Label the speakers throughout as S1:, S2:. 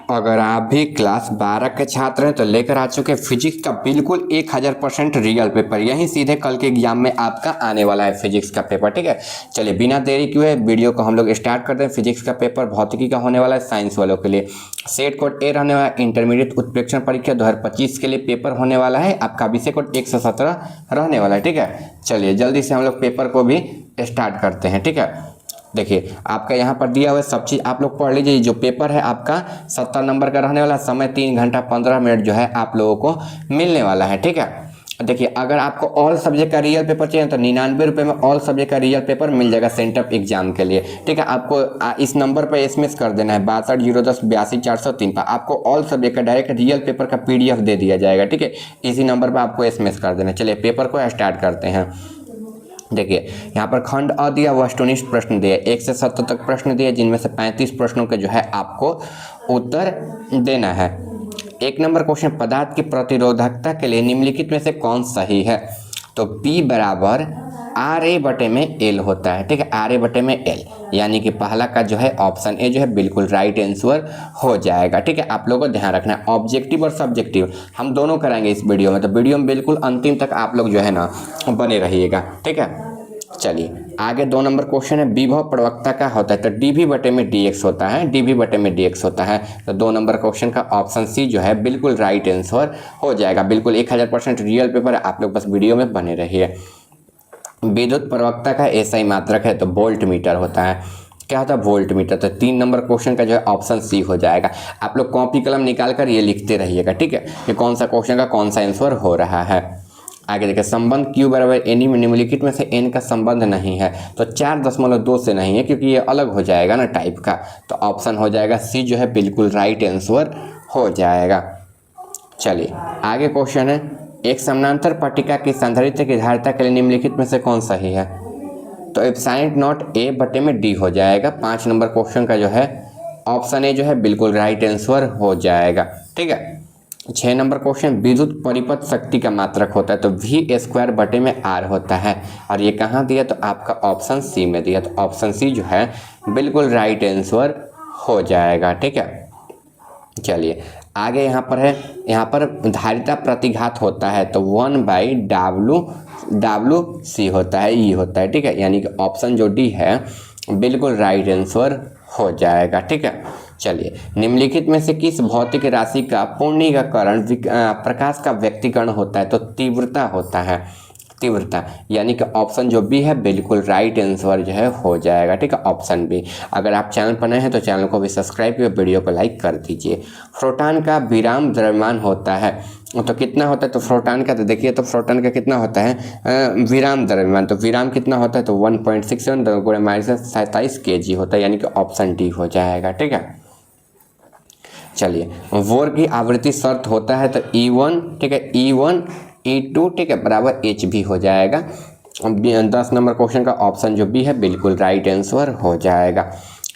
S1: अगर आप भी क्लास 12 के छात्र हैं तो लेकर आ चुके फिजिक्स का बिल्कुल 1000% रियल पेपर, यही सीधे कल के एग्जाम में आपका आने वाला है फिजिक्स का पेपर। ठीक है, चलिए बिना देरी किए वीडियो को हम लोग स्टार्ट करते हैं। फिजिक्स का पेपर भौतिकी का होने वाला है साइंस वालों के लिए। सेट कोड ए रहने वाला इंटरमीडिएट उत्प्रेक्षण परीक्षा 2025 के लिए पेपर होने वाला है। आपका विषय कोड 117 रहने वाला है। ठीक है, चलिए जल्दी से हम लोग पेपर को भी स्टार्ट करते हैं। ठीक है, देखिए आपका यहाँ पर दिया हुआ सब चीज़ आप लोग पढ़ लीजिए। जो पेपर है आपका 70 नंबर का रहने वाला, समय 3 घंटा 15 मिनट जो है आप लोगों को मिलने वाला है। ठीक है, देखिए अगर आपको ऑल सब्जेक्ट का रियल पेपर चाहिए तो 99 रुपये में ऑल सब्जेक्ट का रियल पेपर मिल जाएगा सेंटअप एग्जाम के लिए। ठीक है, आपको इस नंबर पर SMS कर देना है 6201082403 पर। आपको ऑल सब्जेक्ट का डायरेक्ट रियल पेपर का PDF दे दिया जाएगा। ठीक है, इसी नंबर पर आपको SMS कर देना है। चलिए पेपर को स्टार्ट करते हैं। देखिए यहाँ पर खंड अ दिया, वस्तुनिष्ठ प्रश्न दिए 1 से 7 तक प्रश्न दिए, जिनमें से 35 प्रश्नों के जो है आपको उत्तर देना है। 1 नंबर क्वेश्चन, पदार्थ की प्रतिरोधकता के लिए निम्नलिखित में से कौन सही है? तो P बराबर RA/L होता है। ठीक है, RA/L, यानी कि पहला का जो है ऑप्शन ए जो है बिल्कुल राइट आंसर हो जाएगा। ठीक है, आप लोगों को ध्यान रखना है ऑब्जेक्टिव और सब्जेक्टिव हम दोनों कराएंगे इस वीडियो में, तो वीडियो में बिल्कुल अंतिम तक आप लोग जो है ना बने रहिएगा। ठीक है, चलिए आगे 2 नंबर क्वेश्चन है, विभव प्रवक्ता का होता है तो dV/dx होता है। dV/dx होता है तो 2 नंबर क्वेश्चन का ऑप्शन सी जो है बिल्कुल राइट आंसर हो जाएगा। बिल्कुल 1000% रियल पेपर है, आप लोग बस वीडियो में बने रहिए। विद्युत प्रवक्ता का SI मात्रक है तो वोल्ट मीटर होता है। क्या होता है? Volt meter. तो 3 नंबर क्वेश्चन का जो है ऑप्शन सी हो जाएगा। आप लोग कॉपी कलम निकाल कर ये लिखते रहिएगा। ठीक है, ये कौन सा क्वेश्चन का कौन सा आंसर हो रहा है। आगे देखिए, संबंध Q बराबर एनी में निम्नलिखित में से n का संबंध नहीं है तो 4.2 से नहीं है, क्योंकि ये अलग हो जाएगा ना टाइप का। तो ऑप्शन हो जाएगा सी जो है बिल्कुल राइट आंसर हो जाएगा। चलिए आगे क्वेश्चन है, एक समानांतर पट्टिका की संधारित्र की धारिता के लिए निम्नलिखित में से कौन सही है? तो एप्सिलॉन नॉट A/D हो जाएगा। 5 नंबर क्वेश्चन का जो है ऑप्शन ए जो है बिल्कुल राइट आंसर हो जाएगा। ठीक है, 6 नंबर क्वेश्चन, विद्युत परिपथ शक्ति का मात्रक होता है तो V²/R होता है, और ये कहाँ दिया? तो आपका ऑप्शन सी में दिया, तो ऑप्शन सी जो है बिल्कुल राइट आंसर हो जाएगा। ठीक है, चलिए आगे यहाँ पर है, यहाँ पर धारिता प्रतिघात होता है तो 1/WC होता है, ई होता है। ठीक है, यानी कि ऑप्शन जो डी है बिल्कुल राइट आंसर हो जाएगा। ठीक है, चलिए निम्नलिखित में से किस भौतिक राशि का पूर्णीकरण प्रकाश का व्यक्तीकरण होता है? तो तीव्रता होता है, तीव्रता, यानी कि ऑप्शन जो बी है बिल्कुल राइट आंसर जो है हो जाएगा। ठीक है, ऑप्शन बी। अगर आप चैनल पर नए हैं तो चैनल को भी सब्सक्राइब किए, वीडियो को लाइक कर दीजिए। प्रोटॉन का विराम द्रव्यमान होता है तो कितना होता है? तो प्रोटॉन का, तो देखिए तो प्रोटॉन का कितना होता है विराम द्रव्यमान, तो विराम कितना होता है? तो 1.67 × 27 kg होता है, यानी कि ऑप्शन डी हो जाएगा। ठीक है, चलिए बोर की आवृत्ति शर्त होता है तो E1, ठीक है, E1 E2 ठीक है बराबर HV हो जाएगा। 10 नंबर क्वेश्चन का ऑप्शन जो बी है बिल्कुल राइट आंसर हो जाएगा।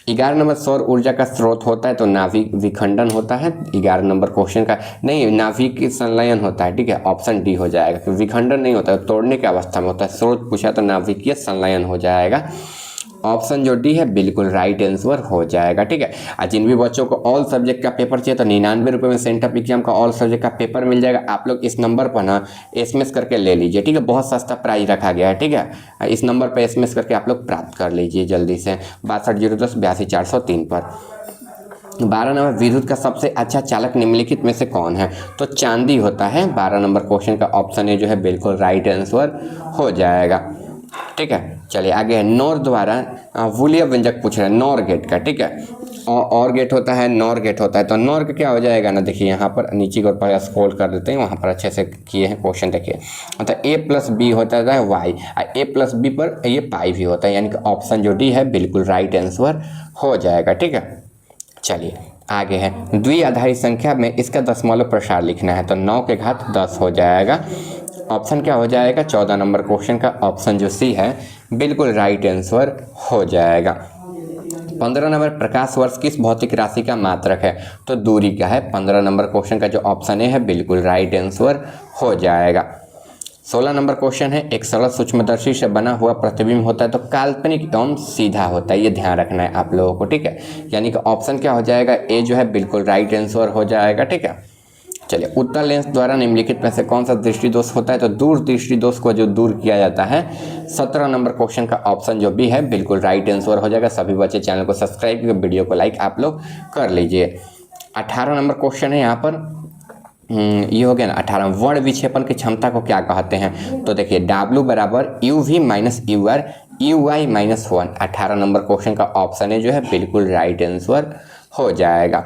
S1: 11 नंबर, सौर ऊर्जा का स्रोत होता है तो नाभिक विखंडन होता है। 11 नंबर क्वेश्चन का नहीं, नाभिक संलयन होता है। ठीक है, ऑप्शन डी हो जाएगा, क्योंकि विखंडन नहीं होता है, तोड़ने की अवस्था में होता है। स्रोत पूछा तो नाभिकीय संलयन हो जाएगा। ऑप्शन जो डी है बिल्कुल राइट आंसर हो जाएगा। ठीक है, और जिन भी बच्चों को ऑल सब्जेक्ट का पेपर चाहिए तो 99 रुपये में सेंटअप एग्जाम का ऑल सब्जेक्ट का पेपर मिल जाएगा। आप लोग इस नंबर पर ना SMS करके ले लीजिए। ठीक है, बहुत सस्ता प्राइस रखा गया है। ठीक है, इस नंबर पर SMS करके आप लोग प्राप्त कर लीजिए जल्दी से 6201082403 पर। 12 नंबर, विद्युत का सबसे अच्छा चालक निम्नलिखित में से कौन है? तो चांदी होता है। 12 नंबर क्वेश्चन का ऑप्शन ए जो है बिल्कुल राइट आंसर हो जाएगा। ठीक है, चलिए आगे है, नॉर द्वारा वूलिय व्यंजक पूछ रहे हैं नॉर गेट का। ठीक है, और गेट होता है, नॉर गेट होता है, तो नॉर का क्या हो जाएगा ना, देखिए यहाँ पर नीचे की ओर पर स्क्रॉल कर देते हैं, वहाँ पर अच्छे से किए हैं क्वेश्चन। देखिए मतलब A+B होता है Y, और A+B पर ये पाई भी होता है, यानी कि ऑप्शन जो डी है बिल्कुल राइट आंसर हो जाएगा। ठीक है, चलिए आगे है, द्विआधारी संख्या में इसका दशमलव प्रसार लिखना है तो 9 के घात 10 हो जाएगा। ऑप्शन क्या हो जाएगा? 14 नंबर क्वेश्चन का ऑप्शन जो सी है बिल्कुल राइट आंसर हो जाएगा। 15 नंबर, प्रकाश वर्ष किस भौतिक राशि का मात्रक है? तो दूरी का है। 15 नंबर क्वेश्चन का जो ऑप्शन ए है बिल्कुल राइट आंसर हो जाएगा। 16 नंबर क्वेश्चन है, एक सरल सूक्ष्मदर्शी से बना हुआ प्रतिबिंब होता है तो काल्पनिक एवं सीधा होता है, ये ध्यान रखना है आप लोगों को, ठीक है। यानी कि ऑप्शन क्या हो जाएगा, ए जो है बिल्कुल राइट आंसर हो जाएगा, ठीक है। चलिए, उत्तल लेंस द्वारा निम्नलिखित में से कौन सा दृष्टि दोष होता है, तो दूर दृष्टि दोष को जो दूर किया जाता है। 17 नंबर क्वेश्चन का ऑप्शन जो भी है बिल्कुल राइट आंसर हो जाएगा। सभी बच्चे चैनल को सब्सक्राइब करके वीडियो को लाइक आप लोग कर लीजिए। 18 नंबर क्वेश्चन है यहाँ पर, ये हो गया ना 18। वर्ण विक्षेपण की क्षमता को क्या कहते हैं, तो देखिए W बराबर UV minus UR UY minus 1। 18 number question का ऑप्शन है जो है बिल्कुल राइट आंसर हो जाएगा।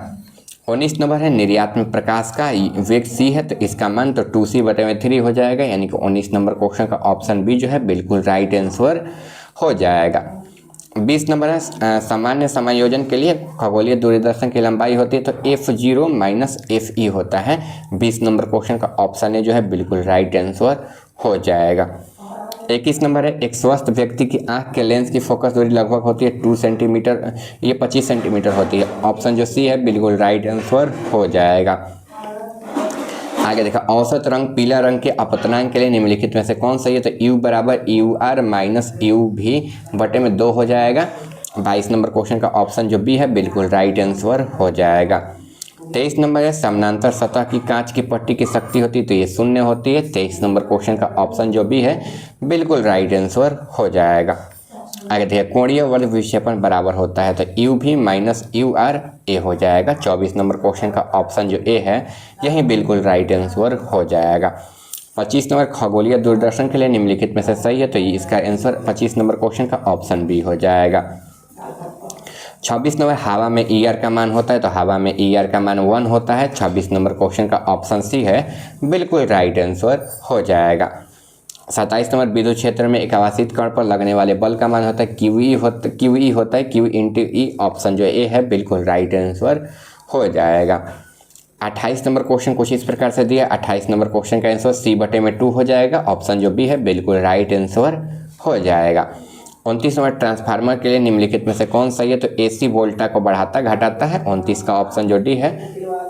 S1: 19 नंबर है, निर्यात में प्रकाश का वेग c है तो इसका मान तो 2c/3 हो जाएगा, यानी कि 19 नंबर क्वेश्चन का ऑप्शन बी जो है बिल्कुल राइट आंसर हो जाएगा। 20 नंबर है, सामान्य समायोजन के लिए खगोलीय दूरदर्शन की लंबाई होती है तो F0 माइनस FE होता है। 20 नंबर क्वेश्चन का ऑप्शन है जो है बिल्कुल राइट आंसर हो जाएगा। 21 नंबर है, एक स्वस्थ व्यक्ति की आंख के लेंस की फोकस दूरी लगभग होती है 2 सेंटीमीटर, ये 25 सेंटीमीटर होती है। ऑप्शन जो सी है बिल्कुल राइट आंसर हो जाएगा। आगे देखा, औसत रंग पीला रंग के अपतनांक के लिए निम्नलिखित में से कौन सही है, तो U बराबर UR माइनस UV/2 हो जाएगा। 22 नंबर क्वेश्चन का ऑप्शन जो बी है बिल्कुल राइट आंसर हो जाएगा। 23 नंबर है, समानांतर सतह की कांच की पट्टी की शक्ति होती है तो ये 0 होती है। 23 नंबर क्वेश्चन का ऑप्शन जो भी है बिल्कुल राइट आंसर हो जाएगा। आगे देखिए, कोणीय वर्ग विक्षेपण बराबर होता है तो UV माइनस UR ए हो जाएगा। 24 नंबर क्वेश्चन का ऑप्शन जो ए है यही बिल्कुल राइट आंसर हो जाएगा। 25 नंबर, खगोलीय दूरदर्शन के लिए निम्नलिखित में से सही है तो इसका आंसर 25 नंबर क्वेश्चन का ऑप्शन बी हो जाएगा। 26 नंबर, हवा में ER का मान होता है तो हवा में ER का मान 1 होता है। 26 नंबर क्वेश्चन का ऑप्शन सी है बिल्कुल राइट आंसर हो जाएगा। 27 नंबर, विद्युत क्षेत्र में एक आवासित कण पर लगने वाले बल का मान होता है QE होता है Q इंटू E। ऑप्शन जो ए है बिल्कुल राइट आंसर हो जाएगा। 28 नंबर क्वेश्चन कुछ इस प्रकार से दिया। 28 नंबर क्वेश्चन का आंसर C/2 हो जाएगा। ऑप्शन जो बी है बिल्कुल राइट आंसर हो जाएगा। 29 नंबर, ट्रांसफार्मर के लिए निम्नलिखित में से कौन सही है, तो AC वोल्टा को बढ़ाता घटाता है। 29 का ऑप्शन जो डी है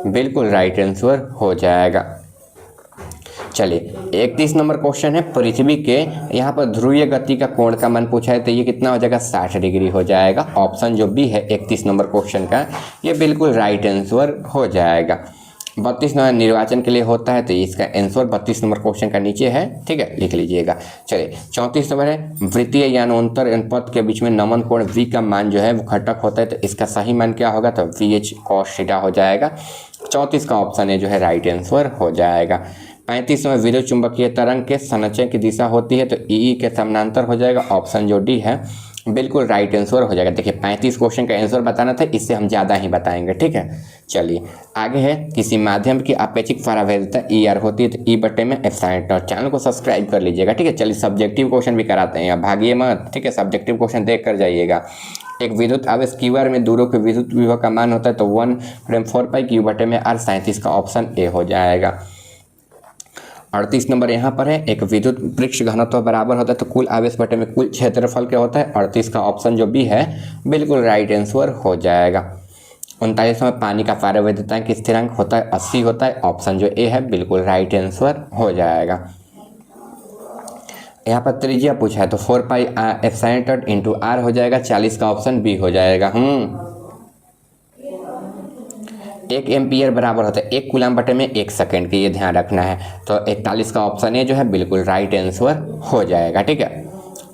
S1: बिल्कुल राइट आंसर हो जाएगा। चलिए, 31 नंबर क्वेश्चन है, पृथ्वी के यहाँ पर ध्रुवीय गति का कोण का मान पूछा है तो ये कितना हो जाएगा, 60 डिग्री हो जाएगा। ऑप्शन जो बी है 31 नंबर क्वेश्चन का ये बिल्कुल राइट आंसर हो जाएगा। 32 नंबर, निर्वाचन के लिए होता है तो इसका आंसर 32 नंबर क्वेश्चन का नीचे है, ठीक है, लिख लीजिएगा। चलिए, 34 नंबर है, वृत्तीय यानोत्तर पथ के बीच में नमन कोण V का मान जो है वो घटक होता है तो इसका सही मान क्या होगा, तो VH cos थीटा हो जाएगा। 34 का ऑप्शन है जो है राइट आंसर हो जाएगा। 35 में विद्युत चुंबकीय तरंग के संचय की दिशा होती है तो EE के समानांतर हो जाएगा। ऑप्शन जो डी है बिल्कुल राइट आंसर हो जाएगा। देखिए, 35 क्वेश्चन का आंसर बताना था, इससे हम ज़्यादा ही बताएंगे, ठीक है। चलिए, आगे है, किसी माध्यम की अपेक्षिक परावैधता ER होती है तो E/में एप्सिलॉन नॉट। चैनल को सब्सक्राइब कर लीजिएगा, ठीक है। चलिए, सब्जेक्टिव क्वेश्चन भी कराते हैं, भागिए मत, ठीक है, सब्जेक्टिव क्वेश्चन देख कर जाइएगा। एक विद्युत आवेश QR में दूरों के विद्युत विभव का मान होता है तो 1/4 पाई Q/R। 37 का ऑप्शन ए हो जाएगा। 38 नंबर यहाँ पर है, एक विद्युत वृक्ष घनत्व बराबर होता है तो कुल आवेश बटे में कुल क्षेत्रफल क्या होता है। 38 का ऑप्शन जो बी है बिल्कुल राइट आंसर हो जाएगा। 39 में, पानी का पारवैधतांक स्थिरांक होता है 80 होता है। ऑप्शन जो ए है बिल्कुल राइट आंसर हो जाएगा। यहाँ पर त्रिज्या पूछा है तो 4 pi epsilon not into R हो जाएगा। 40 का ऑप्शन बी हो जाएगा। 1 एम्पियर बराबर होता है 1 कूलम बटे में 1 सेकेंड की, ये ध्यान रखना है। तो 41 का ऑप्शन ए जो है बिल्कुल राइट आंसर हो जाएगा, ठीक है।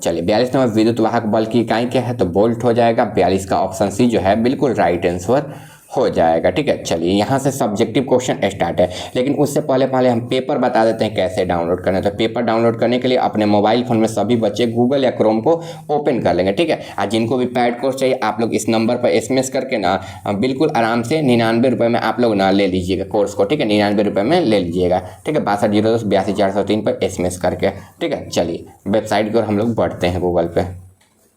S1: चलिए, 42 नंबर, विद्युत वाहक बल की इकाई क्या है तो वोल्ट हो जाएगा। 42 का ऑप्शन सी जो है बिल्कुल राइट आंसर हो जाएगा, ठीक है। चलिए, यहाँ से सब्जेक्टिव क्वेश्चन स्टार्ट है, लेकिन उससे पहले हम पेपर बता देते हैं कैसे डाउनलोड करना है। तो पेपर डाउनलोड करने के लिए अपने मोबाइल फ़ोन में सभी बच्चे गूगल या क्रोम को ओपन कर लेंगे, ठीक है। और जिनको भी पैड कोर्स चाहिए आप लोग इस नंबर पर SMS करके ना बिल्कुल आराम से 99 रुपये में आप लोग ना ले लीजिएगा कोर्स को, ठीक है। 99 रुपये में ले लीजिएगा, ठीक है। 6202824403 पर SMS करके, ठीक है। चलिए, वेबसाइट की ओर हम लोग बढ़ते हैं गूगल पे,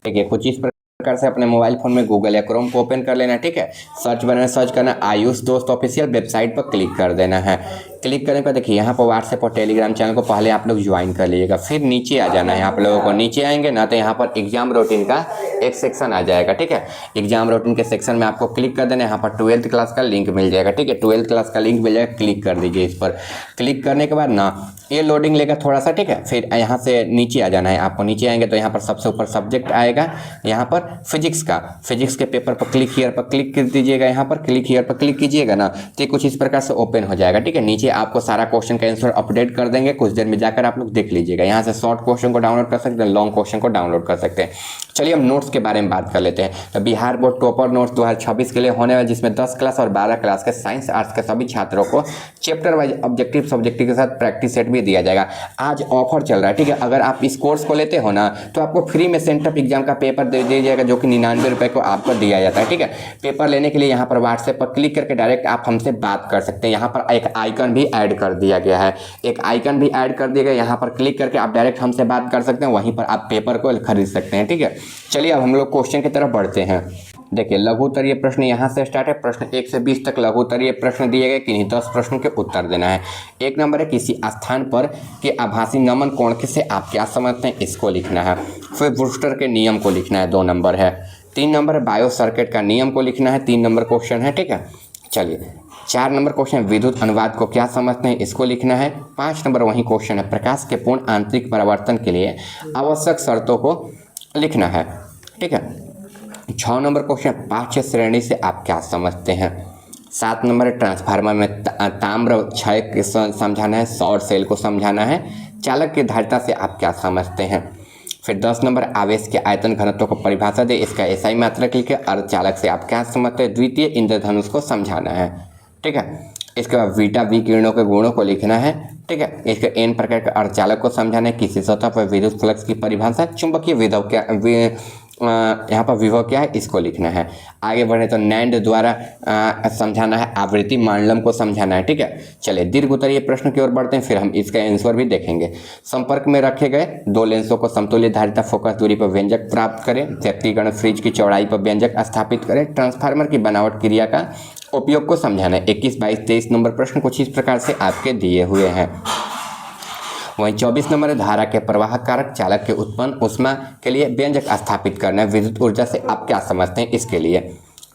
S1: ठीक है। कुछ इस प्रकार से अपने मोबाइल फोन में गूगल या क्रोम को ओपन कर लेना, ठीक है। सर्च बार में सर्च करना आयुष दोस्त ऑफिशियल, वेबसाइट पर क्लिक कर देना है। क्लिक करने पर देखिए यहाँ पर व्हाट्सएप और टेलीग्राम चैनल को पहले आप लोग ज्वाइन कर लीजिएगा, फिर नीचे आ जाना है आप लोगों को। नीचे आएंगे ना तो यहाँ पर एग्जाम रूटीन का एक सेक्शन आ जाएगा, ठीक है। एग्जाम रूटीन के सेक्शन में आपको क्लिक कर देना है, यहाँ पर 12th क्लास का लिंक मिल जाएगा, ठीक है। 12th क्लास का लिंक मिल जाएगा, क्लिक कर दीजिए इस पर। क्लिक करने के बाद ना ये लोडिंग लेगा थोड़ा सा, ठीक है। फिर यहाँ से नीचे आ जाना है आपको। नीचे आएंगे तो यहाँ पर सबसे ऊपर सब्जेक्ट आएगा, यहाँ पर फिजिक्स का, फिजिक्स के पेपर पर क्लिक हियर पर क्लिक कर दीजिएगा। यहाँ पर क्लिक हियर पर क्लिक कीजिएगा ना तो ये कुछ इस प्रकार से ओपन हो जाएगा, ठीक है। नीचे आपको सारा क्वेश्चन का आंसर अपडेट कर देंगे, कुछ देर में जाकर आप लोग देख लीजिएगा। यहाँ से शॉर्ट क्वेश्चन को डाउनलोड कर सकते हैं, लॉन्ग क्वेश्चन को डाउनलोड कर सकते हैं। चलिए हम नोट्स के बारे में बात कर लेते हैं। तो बिहार बोर्ड टॉपर नोट्स 2026 के लिए होने वाले, जिसमें 10 क्लास और 12 क्लास के साइंस आर्ट्स के सभी छात्रों को चैप्टर वाइज ऑब्जेक्टिव सब्जेक्टिव के साथ प्रैक्टिस सेट भी दिया जाएगा। आज ऑफर चल रहा है, ठीक है। अगर आप इस कोर्स को लेते हो ना तो आपको फ्री में सेंटअप एग्जाम का पेपर दे दिया जाएगा, जो कि 99 रुपये को आपको दिया जाता है, ठीक है। पेपर लेने के लिए यहाँ पर व्हाट्सएप पर क्लिक करके डायरेक्ट आप हमसे बात कर सकते हैं। यहाँ पर एक आइकन भी ऐड कर दिया गया है, एक आइकन भी ऐड कर दिया गया। यहाँ पर क्लिक करके आप डायरेक्ट हमसे बात कर सकते हैं, वहीं पर आप पेपर को खरीद सकते हैं, ठीक है। चलिए अब हम लोग क्वेश्चन की तरफ बढ़ते हैं। देखिए लघु उत्तरीय प्रश्न यहाँ से स्टार्ट है। प्रश्न 1 से 20 तक लघु उत्तरीय प्रश्न दिए गए, किन्हीं 10 प्रश्नों के उत्तर देना है। 1 नंबर है किसी स्थान पर के आभासी नमन कोण से आप क्या समझते हैं, इसको लिखना है। फिर ब्रूस्टर के नियम को लिखना है, 2 नंबर है। 3 नंबर है बायो सर्किट का नियम को लिखना है, 3 नंबर क्वेश्चन है, ठीक है। चलिए 4 नंबर क्वेश्चन विद्युत अनुवाद को क्या समझते हैं, इसको लिखना है। 5 नंबर वही क्वेश्चन है प्रकाश के पूर्ण आंतरिक परिवर्तन के लिए आवश्यक शर्तों को लिखना है, ठीक है। 6 नंबर क्वेश्चन पाठ्य श्रेणी से आप क्या समझते हैं। 7 नंबर ट्रांसफार्मर में ताम्र क्षय के समझाना है, सौर सेल को समझाना है। चालक की धारिता से आप क्या समझते हैं। फिर 10 नंबर आवेश के आयतन घनत्व को परिभाषा दे, इसका एसआई मात्रक लिखे। अर्धचालक से आप क्या समझते हैं, द्वितीय इंद्रधनुष को समझाना है, ठीक है। इसके बाद बीटा विकिरणों के गुणों को लिखना है, ठीक है। इसके एन प्रकार के अर्धचालक को समझाना है। किसी सतह पर विद्युत फ्लक्स की परिभाषा, चुंबकीय विभव क्या यहाँ पर विभव क्या है, इसको लिखना है। आगे बढ़े तो नैंड द्वारा समझाना है, आवृत्ति मांडलम को समझाना है, ठीक है। चलिए दीर्घ उत्तरीय प्रश्न की ओर बढ़ते हैं, फिर हम इसका आंसर भी देखेंगे। संपर्क में रखे गए 2 लेंसों को समतुल्य धारिता फोकस दूरी पर व्यंजक प्राप्त करें। व्यक्तिगत फ्रिज की चौड़ाई पर व्यंजक स्थापित करें। ट्रांसफार्मर की बनावट क्रिया का उपयोग को समझाना है। 21, 22, 23 नंबर प्रश्न कुछ इस प्रकार से आपके दिए हुए हैं। वहीं 24 नंबर है धारा के प्रवाह कारक चालक के उत्पन्न ऊष्मा के लिए व्यंजक स्थापित करना है। विद्युत ऊर्जा से आप क्या समझते हैं, इसके लिए,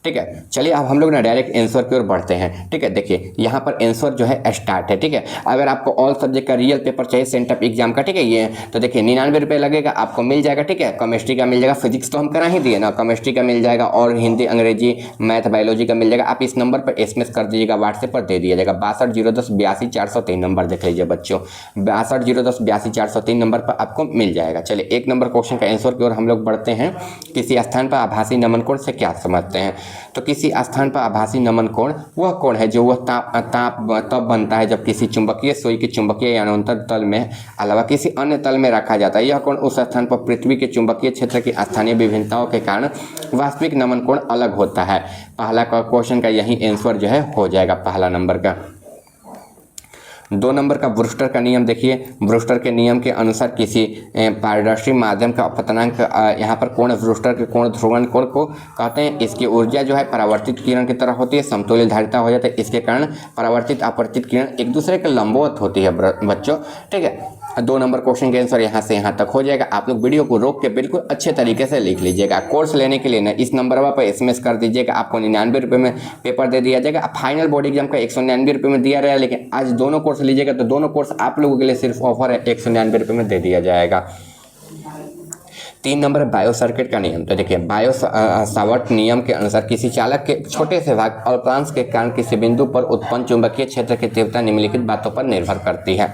S1: ठीक है। चलिए अब हम लोग ना डायरेक्ट आंसर की ओर बढ़ते हैं, ठीक है। देखिए यहाँ पर आंसर जो है स्टार्ट है, ठीक है। अगर आपको ऑल सब्जेक्ट का रियल पेपर चाहिए सेंटअप एग्जाम का, ठीक है, ये तो देखिए 99 रुपये लगेगा, आपको मिल जाएगा, ठीक है। केमिस्ट्री का मिल जाएगा, फिजिक्स तो हम करा ही दिए ना, केमिस्ट्री का मिल जाएगा और हिंदी अंग्रेजी मैथ बायोलॉजी का मिल जाएगा। आप इस नंबर पर SMS कर दीजिएगा, व्हाट्सएप पर दे दिया जाएगा। 62-010-82-403 नंबर देख लीजिए बच्चों, 62-010-82-403 नंबर पर आपको मिल जाएगा। चलिए 1 नंबर क्वेश्चन का आंसर की ओर हम लोग बढ़ते हैं। किसी स्थान पर आभासी नमन कोण से क्या समझते हैं। तो किसी स्थान पर आभासी नमन कोण वह कोण है जो वह तब बनता है जब किसी चुंबकीय सुई के चुंबकीय यानांतर तल में अलावा किसी अन्य तल में रखा जाता है। यह कोण उस स्थान पर पृथ्वी के चुंबकीय क्षेत्र की स्थानीय विभिन्नताओं के कारण वास्तविक नमन कोण अलग होता है। पहला क्वेश्चन का यही आंसर जो है हो जाएगा, पहला नंबर का। 2 नंबर का ब्रूस्टर का नियम देखिए। ब्रूस्टर के नियम के अनुसार किसी पारदर्शी माध्यम का अपतनांक यहाँ पर कोण ब्रूस्टर के कोण ध्रुवण कोण को कहते हैं। इसकी ऊर्जा जो है परावर्तित किरण की तरह होती है, समतुल्य धारिता हो जाता है। इसके कारण परावर्तित अपवर्तित किरण एक दूसरे के लंबवत होती है बच्चों, ठीक है। 2 नंबर क्वेश्चन के आंसर यहाँ से यहाँ तक हो जाएगा। आप लोग वीडियो को रोक के बिल्कुल अच्छे तरीके से लिख लीजिएगा। कोर्स लेने के लिए ना इस नंबर पर SMS कर दीजिएगा, आपको 99 रुपये में पेपर दे दिया जाएगा। फाइनल बोर्ड एग्जाम का 199 रुपये में दिया रहा है, लेकिन आज दोनों कोर्स लीजिएगा तो दोनों कोर्स आप लोगों के लिए सिर्फ ऑफर है 199 रुपये में दे दिया जाएगा। 3 नंबर बायो सर्किट का नियम। तो देखिए बायो सावर्ट नियम के अनुसार किसी चालक के छोटे से भाग अल्पांश के कारण किसी बिंदु पर उत्पन्न चुंबकीय क्षेत्र की तीव्रता निम्नलिखित बातों पर निर्भर करती है।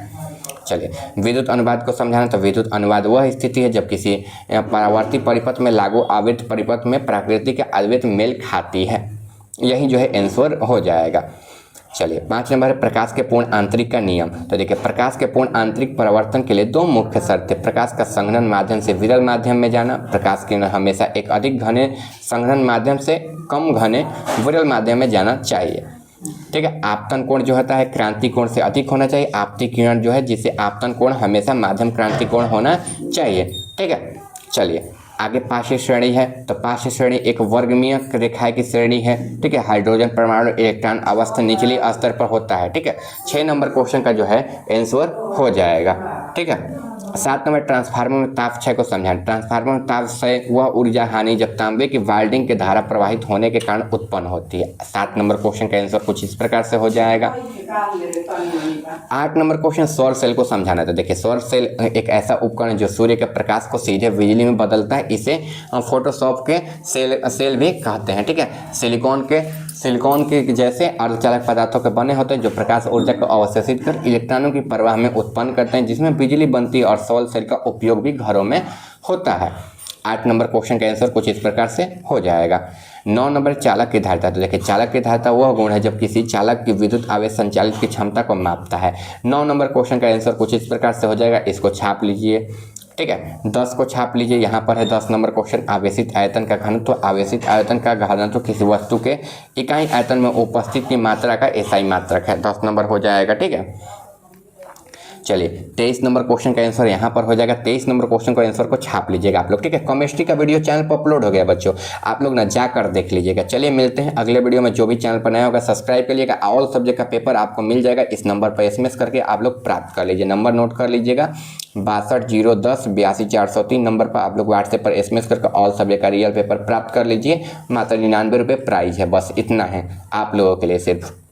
S1: चलिए विद्युत अनुवाद को समझाना। तो विद्युत अनुवाद वह स्थिति है जब किसी परावर्ती परिपथ में लागू आवर्त परिपथ में प्रकृति के आवर्त मेल खाती है। यही जो है आंसर हो जाएगा। चलिए 5 नंबर है प्रकाश के पूर्ण आंतरिक का नियम। तो देखिए प्रकाश के पूर्ण आंतरिक परिवर्तन के लिए 2 मुख्य शर्त है। प्रकाश का संघनन माध्यम से विरल माध्यम में जाना। प्रकाश किरण हमेशा एक अधिक घने संघनन माध्यम से कम घने विरल माध्यम में जाना चाहिए, ठीक है। आपतन कोण जो होता है क्रांति कोण से अधिक होना चाहिए। आपतित किरण जो है जिससे आपतन कोण हमेशा माध्यम क्रांति कोण होना चाहिए, ठीक है। चलिए आगे पार्श्व श्रेणी है, तो पार्श्व श्रेणी एक वर्गमीय रेखा की श्रेणी है, ठीक है। हाइड्रोजन परमाणु इलेक्ट्रॉन अवस्था निचली स्तर पर होता है, ठीक है। 6 नंबर क्वेश्चन का जो है आंसर हो जाएगा, ठीक है। 7 नंबर ट्रांसफार्मर में ताप क्षय को समझाएं। ट्रांसफार्मर में ताप क्षय वह ऊर्जा हानि जब तांबे की वाल्डिंग की धारा प्रवाहित होने के कारण उत्पन्न होती है। 7 नंबर क्वेश्चन का आंसर कुछ इस प्रकार से हो जाएगा। 8 नंबर क्वेश्चन सौर सेल को समझाना था। देखिए सौर सेल एक ऐसा उपकरण है जो सूर्य के प्रकाश को सीधे बिजली में बदलता है। इसे हम फोटोशॉप के सेल भी कहते हैं, ठीक है। सिलिकॉन के जैसे अर्धचालक पदार्थों के बने होते हैं जो प्रकाश ऊर्जा को अवशोषित कर इलेक्ट्रॉनों की प्रवाह में उत्पन्न करते हैं, जिसमें बिजली बनती है और सौर सेल का उपयोग भी घरों में होता है। 8 नंबर क्वेश्चन का आंसर कुछ इस प्रकार से हो जाएगा। 9 नंबर चालक की धारिता। तो देखिए चालक की धारिता वह गुण है जब किसी चालक की विद्युत आवेश संचालित की क्षमता को मापता है। 9 नंबर क्वेश्चन का आंसर कुछ इस प्रकार से हो जाएगा। इसको छाप लीजिए, ठीक है। 10 को छाप लीजिए। यहाँ पर है 10 नंबर क्वेश्चन आवेशित आयतन का घनत्व। तो आवेशित आयतन का घनत्व किसी वस्तु के इकाई आयतन में उपस्थित की मात्रा का एसआई मात्रक है। 10 नंबर हो जाएगा, ठीक है। चलिए 23 नंबर क्वेश्चन का आंसर यहाँ पर हो जाएगा। 23 नंबर क्वेश्चन का आंसर को छाप लीजिएगा आप लोग, ठीक है। केमिस्ट्री का वीडियो चैनल पर अपलोड हो गया बच्चों, आप लोग ना जाकर देख लीजिएगा। चलिए मिलते हैं अगले वीडियो में। जो भी चैनल पर नया होगा सब्सक्राइब करिएगा। ऑल सब्जेक्ट का पेपर आपको मिल जाएगा। इस नंबर पर SMS करके आप लोग प्राप्त कर लीजिए। नंबर नोट कर लीजिएगा 6201082403 नंबर पर आप लोग व्हाट्सएप पर SMS करके ऑल सब्जेक्ट का रियल पेपर प्राप्त कर लीजिए। मात्र 99 रुपये प्राइस है, बस इतना है आप लोगों के लिए सिर्फ।